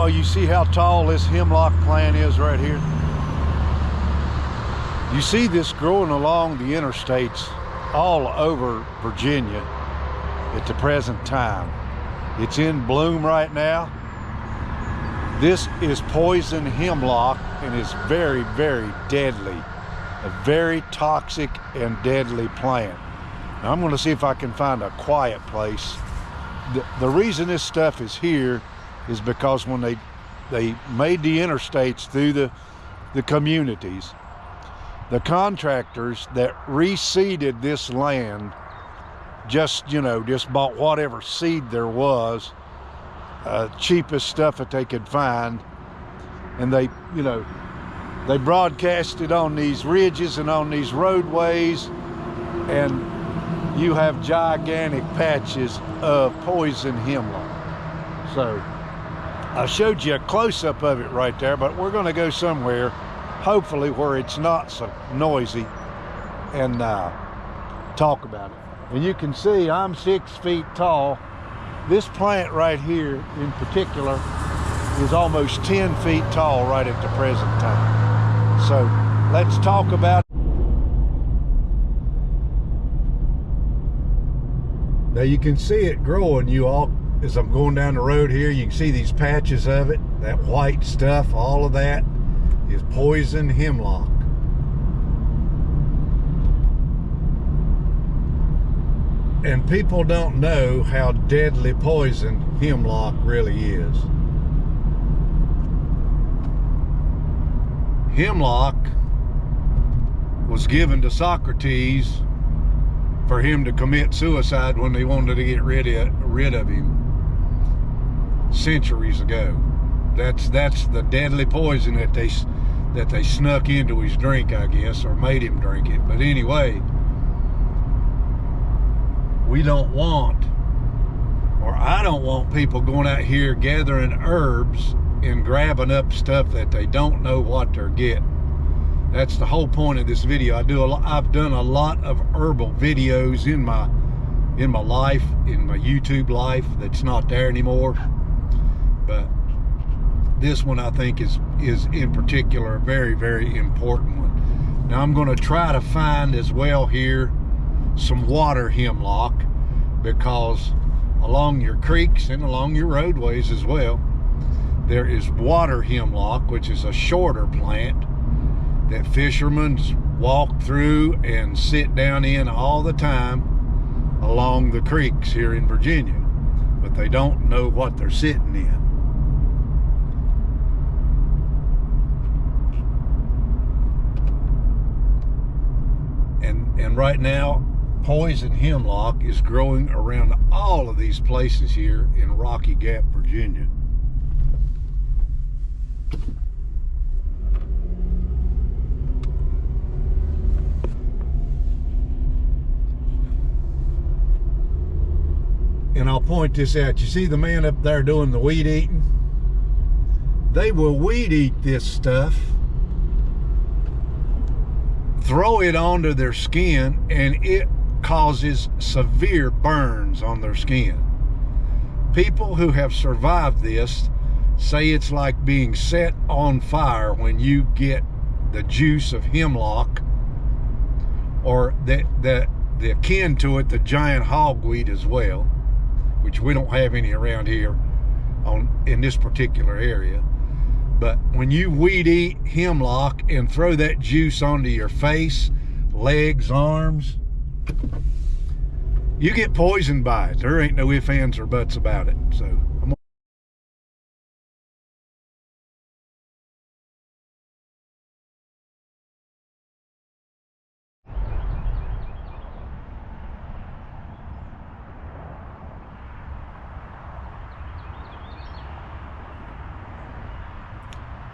now you see how tall this hemlock plant is right here? You see this growing along the interstates all over Virginia at the present time. It's in bloom right now. This is poison hemlock and is very, very deadly. A very toxic and deadly plant. Now I'm going to see if I can find a quiet place. The reason this stuff is here is because when they made the interstates through the communities, the contractors that reseeded this land just bought whatever seed there was, cheapest stuff that they could find, and they broadcast it on these ridges and on these roadways, and you have gigantic patches of poison hemlock. So I showed you a close-up of it right there, but we're going to go somewhere, hopefully where it's not so noisy, and talk about it. And you can see I'm 6 feet tall. This plant right here in particular is almost 10 feet tall right at the present time. So let's talk about it. Now you can see it growing, you all, as I'm going down the road here. You can see these patches of it, that white stuff, all of that is poison hemlock. And people don't know how deadly poison hemlock really is. Hemlock was given to Socrates for him to commit suicide when they wanted to get rid of him centuries ago. That's the deadly poison that they snuck into his drink, I guess, or made him drink it. But anyway, we don't want, or I don't want people going out here gathering herbs and grabbing up stuff that they don't know what they're getting. That's the whole point of this video. I've done a lot of herbal videos in my life, in my YouTube life, that's not there anymore. But this one I think is in particular a very, very important one. Now I'm going to try to find as well here some water hemlock, because along your creeks and along your roadways as well, there is water hemlock, which is a shorter plant that fishermen walk through and sit down in all the time along the creeks here in Virginia, but they don't know what they're sitting in. And right now, poison hemlock is growing around all of these places here in Rocky Gap, Virginia. And I'll point this out. You see the man up there doing the weed eating? They will weed eat this stuff, throw it onto their skin, and it causes severe burns on their skin. People who have survived this say it's like being set on fire when you get the juice of hemlock, or the akin to it, the giant hogweed as well, which we don't have any around here in this particular area. But when you weed eat hemlock and throw that juice onto your face, legs, arms, you get poisoned by it. There ain't no ifs, ands, or buts about it. So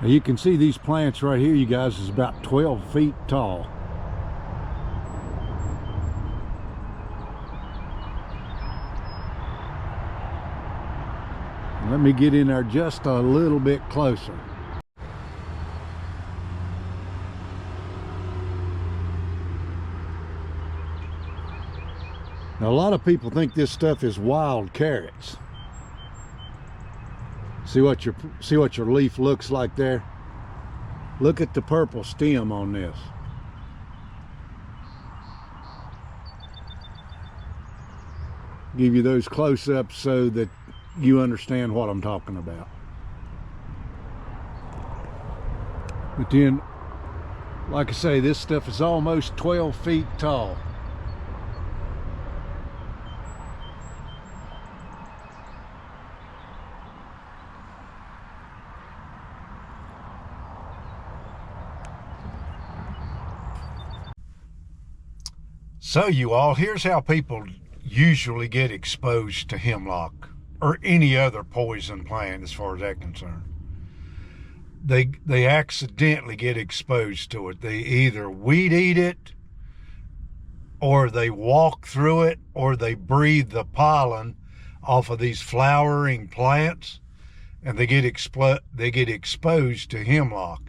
now you can see these plants right here, you guys, is about 12 feet tall. Let me get in there just a little bit closer. Now, a lot of people think this stuff is wild carrots. See what your leaf looks like there? Look at the purple stem on this. Give you those close-ups so that you understand what I'm talking about. But then, like I say, this stuff is almost 12 feet tall. So you all, here's how people usually get exposed to hemlock or any other poison plant as far as that's concerned. They accidentally get exposed to it. They either weed eat it, or they walk through it, or they breathe the pollen off of these flowering plants, and they get exposed to hemlock.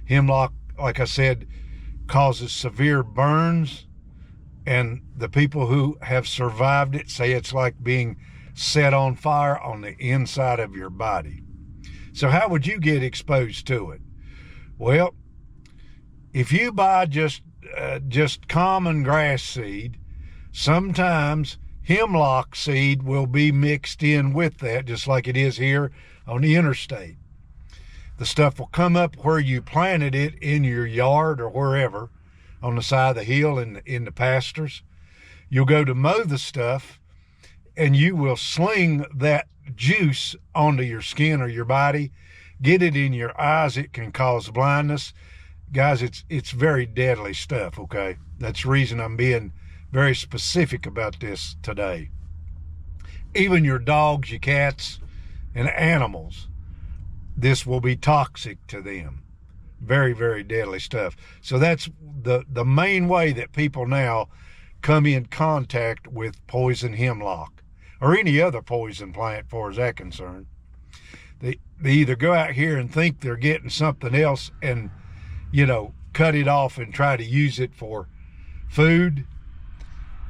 Hemlock, like I said, causes severe burns, and the people who have survived it say it's like being set on fire on the inside of your body. So how would you get exposed to it? Well, if you buy just common grass seed, sometimes hemlock seed will be mixed in with that, just like it is here on the interstate. The stuff will come up where you planted it in your yard or wherever, on the side of the hill in the pastures. You'll go to mow the stuff, and you will sling that juice onto your skin or your body, get it in your eyes. It can cause blindness. Guys, it's very deadly stuff, okay? That's the reason I'm being very specific about this today. Even your dogs, your cats, and animals, this will be toxic to them. Very, very deadly stuff. So that's the main way that people now come in contact with poison hemlock or any other poison plant, as far as that's concerned. They either go out here and think they're getting something else and, cut it off and try to use it for food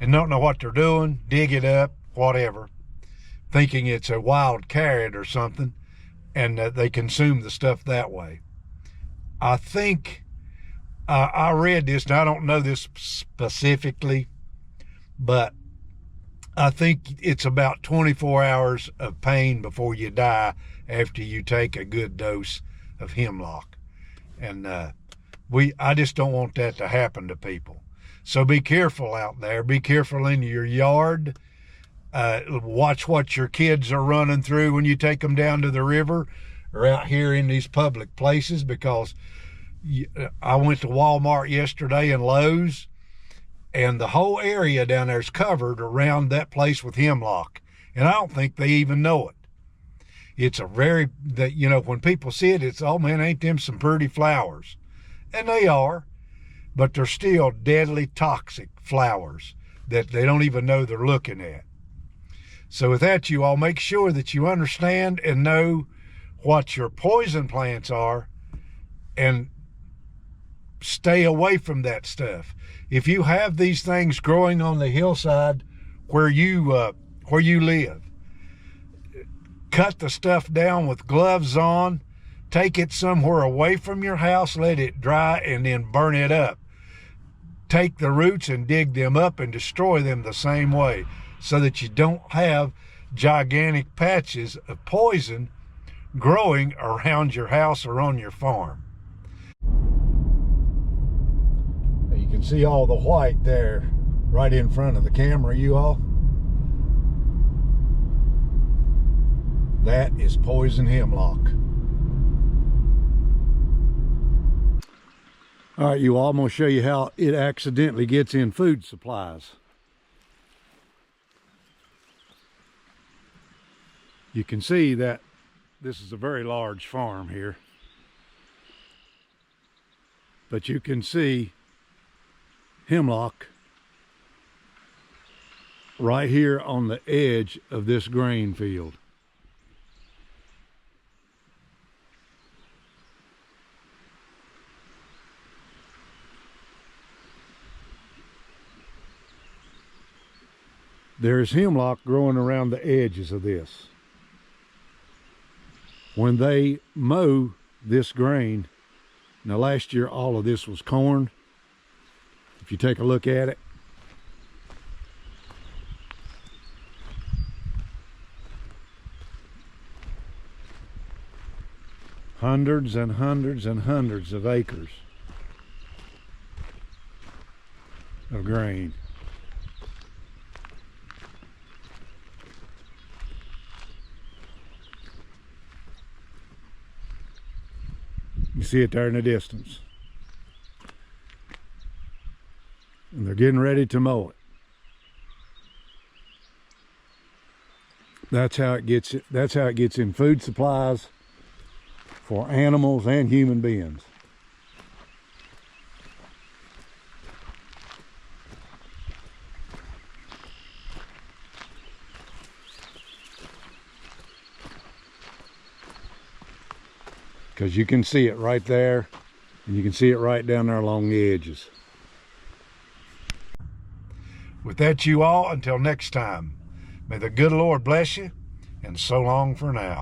and don't know what they're doing, dig it up, whatever, thinking it's a wild carrot or something, and they consume the stuff that way. I think I read this, and I don't know this specifically, but I think it's about 24 hours of pain before you die after you take a good dose of hemlock. And I just don't want that to happen to people. So be careful out there. Be careful in your yard. Watch what your kids are running through when you take them down to the river or out here in these public places, because I went to Walmart yesterday and Lowe's, and the whole area down there is covered around that place with hemlock. And I don't think they even know it. It's when people see it, it's, oh man, ain't them some pretty flowers? And they are, but they're still deadly toxic flowers that they don't even know they're looking at. So with that, you all make sure that you understand and know what your poison plants are and stay away from that stuff. If you have these things growing on the hillside where you live, cut the stuff down with gloves on, take it somewhere away from your house, let it dry, and then burn it up. Take the roots and dig them up and destroy them the same way, so that you don't have gigantic patches of poison growing around your house or on your farm. You can see all the white there right in front of the camera, you all. That is poison hemlock. All right, you all, I'm going to show you how it accidentally gets in food supplies. You can see that this is a very large farm here, but you can see hemlock right here on the edge of this grain field. There's hemlock growing around the edges of this. When they mow this grain, now last year all of this was corn. If you take a look at it, hundreds and hundreds and hundreds of acres of grain. You see it there in the distance. And they're getting ready to mow it. That's how it gets in food supplies for animals and human beings. Because you can see it right there, and you can see it right down there along the edges. With that, you all, until next time, may the good Lord bless you, and so long for now.